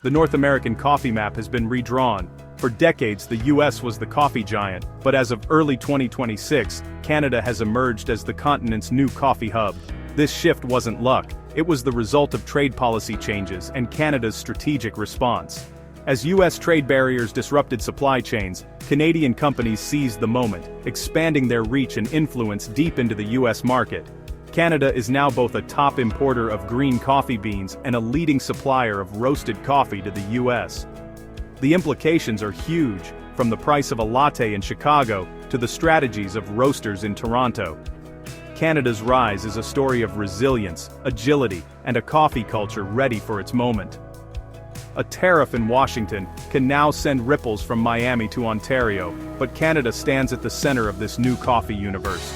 The North American coffee map has been redrawn. For decades, the U.S. was the coffee giant, but as of early 2026, Canada has emerged as the continent's new coffee hub. This shift wasn't luck, it was the result of trade policy changes and Canada's strategic response. As U.S. trade barriers disrupted supply chains, Canadian companies seized the moment, expanding their reach and influence deep into the U.S. market. Canada is now both a top importer of green coffee beans and a leading supplier of roasted coffee to the U.S. The implications are huge, from the price of a latte in Chicago to the strategies of roasters in Toronto. Canada's rise is a story of resilience, agility, and a coffee culture ready for its moment. A tariff in Washington can now send ripples from Miami to Ontario, but Canada stands at the center of this new coffee universe.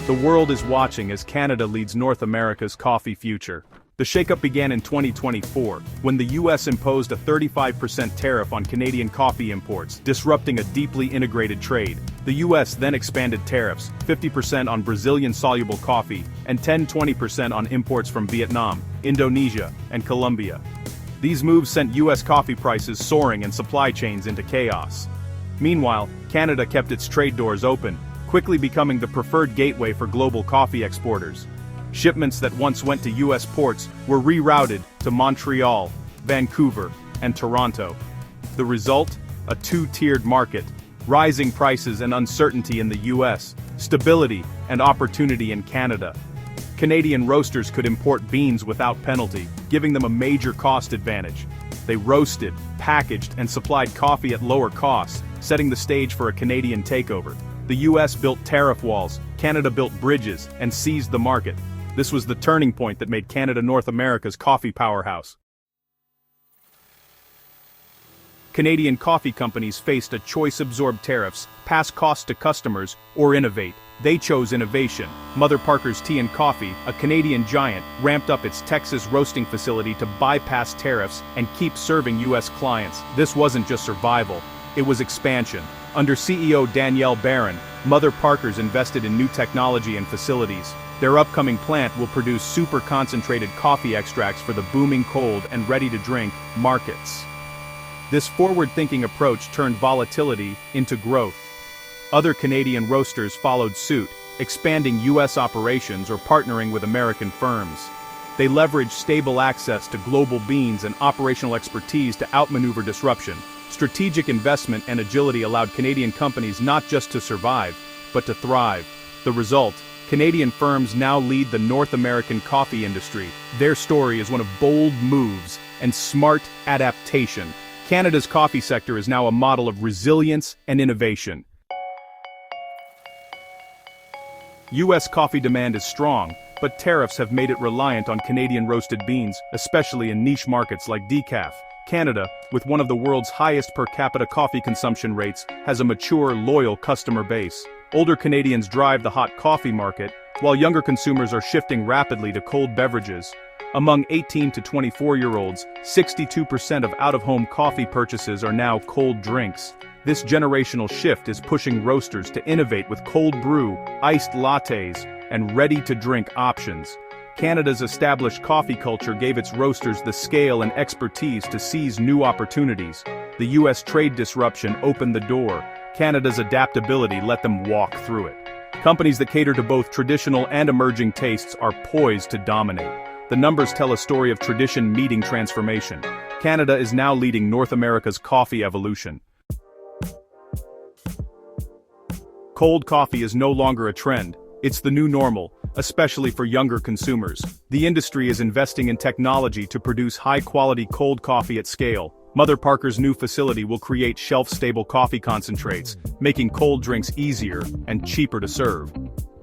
The world is watching as Canada leads North America's coffee future. The shakeup began in 2024, when the U.S. imposed a 35% tariff on Canadian coffee imports, disrupting a deeply integrated trade. The U.S. then expanded tariffs, 50% on Brazilian soluble coffee, and 10-20% on imports from Vietnam, Indonesia, and Colombia. These moves sent U.S. coffee prices soaring and supply chains into chaos. Meanwhile, Canada kept its trade doors open, quickly becoming the preferred gateway for global coffee exporters. Shipments that once went to U.S. ports were rerouted to Montreal, Vancouver, and Toronto. The result? A two-tiered market. Rising prices and uncertainty in the U.S., stability and opportunity in Canada. Canadian roasters could import beans without penalty, giving them a major cost advantage. They roasted, packaged, and supplied coffee at lower costs, setting the stage for a Canadian takeover. The U.S. built tariff walls, Canada built bridges, and seized the market. This was the turning point that made Canada North America's coffee powerhouse. Canadian coffee companies faced a choice: absorb tariffs, pass costs to customers, or innovate. They chose innovation. Mother Parkers Tea and Coffee, a Canadian giant, ramped up its Texas roasting facility to bypass tariffs and keep serving U.S. clients. This wasn't just survival, it was expansion. Under CEO Danielle Barron, Mother Parkers invested in new technology and facilities. Their upcoming plant will produce super-concentrated coffee extracts for the booming cold and ready-to-drink markets. This forward-thinking approach turned volatility into growth. Other Canadian roasters followed suit, expanding U.S. operations or partnering with American firms. They leveraged stable access to global beans and operational expertise to outmaneuver disruption. Strategic investment and agility allowed Canadian companies not just to survive, but to thrive. The result: Canadian firms now lead the North American coffee industry. Their story is one of bold moves and smart adaptation. Canada's coffee sector is now a model of resilience and innovation. U.S. coffee demand is strong, but tariffs have made it reliant on Canadian roasted beans, especially in niche markets like decaf. Canada, with one of the world's highest per capita coffee consumption rates, has a mature, loyal customer base. Older Canadians drive the hot coffee market, while younger consumers are shifting rapidly to cold beverages. Among 18 to 24-year-olds, 62% of out-of-home coffee purchases are now cold drinks. This generational shift is pushing roasters to innovate with cold brew, iced lattes, and ready-to-drink options. Canada's established coffee culture gave its roasters the scale and expertise to seize new opportunities. The U.S. trade disruption opened the door. Canada's adaptability let them walk through it. Companies that cater to both traditional and emerging tastes are poised to dominate. The numbers tell a story of tradition meeting transformation. Canada is now leading North America's coffee evolution. Cold coffee is no longer a trend. It's the new normal, especially for younger consumers. The industry is investing in technology to produce high-quality cold coffee at scale. Mother Parkers' new facility will create shelf-stable coffee concentrates, making cold drinks easier and cheaper to serve.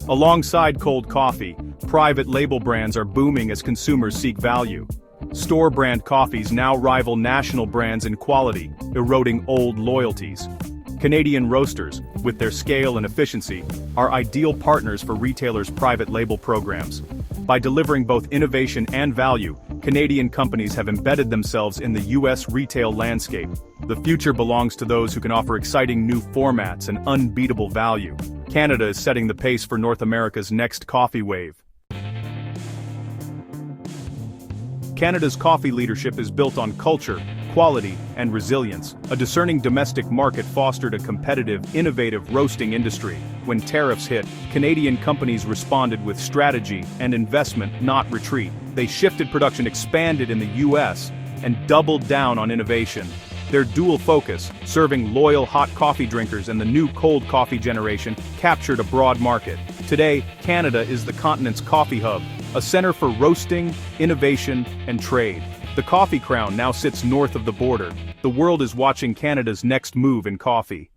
Alongside cold coffee, private label brands are booming as consumers seek value. Store brand coffees now rival national brands in quality, eroding old loyalties. Canadian roasters, with their scale and efficiency, are ideal partners for retailers' private label programs. By delivering both innovation and value, Canadian companies have embedded themselves in the U.S. retail landscape. The future belongs to those who can offer exciting new formats and unbeatable value. Canada is setting the pace for North America's next coffee wave. Canada's coffee leadership is built on culture, quality, and resilience. A discerning domestic market fostered a competitive, innovative roasting industry. When tariffs hit, Canadian companies responded with strategy and investment, not retreat. They shifted production, expanded in the U.S., and doubled down on innovation. Their dual focus, serving loyal hot coffee drinkers and the new cold coffee generation, captured a broad market. Today, Canada is the continent's coffee hub, a center for roasting, innovation, and trade. The coffee crown now sits north of the border. The world is watching Canada's next move in coffee.